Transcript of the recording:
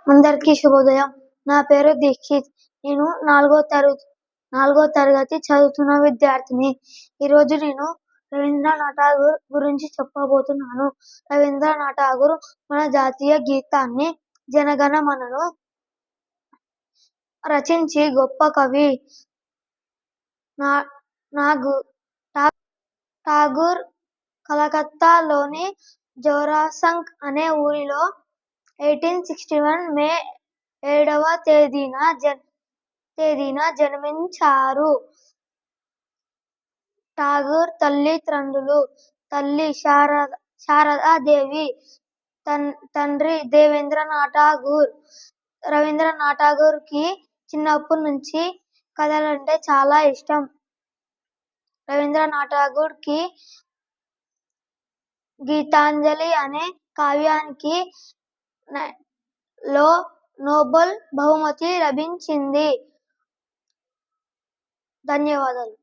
అందరికీ శుభోదయం. నా పేరు దీక్షిత్. నేను నాలుగో తరగతి చదువుతున్న విద్యార్థిని. ఈరోజు నేను రవీంద్రనాథ్ ఠాగూర్ గురించి చెప్పబోతున్నాను. రవీంద్రనాథ్ ఠాగూర్ మన జాతీయ గీతాన్ని జనగణ మనను రచించి గొప్ప కవి. ఠాగూర్ కలకత్తాలోని జోరాసంగ్ అనే ఊరిలో 1861 మే 7వ తేదీన జన్మించారు. ఠాగూర్ తల్లిదండ్రులు తల్లి శారదాదేవి, తండ్రి దేవేంద్రనాథ్ ఠాగూర్. రవీంద్రనాథ్ ఠాగూర్ కి చిన్నప్పటి నుంచి కథలంటే చాలా ఇష్టం. రవీంద్రనాథ్ ఠాగూర్ కి గీతాంజలి అనే కావ్యానికి లో నోబెల్ బహుమతి లభించింది. ధన్యవాదాలు.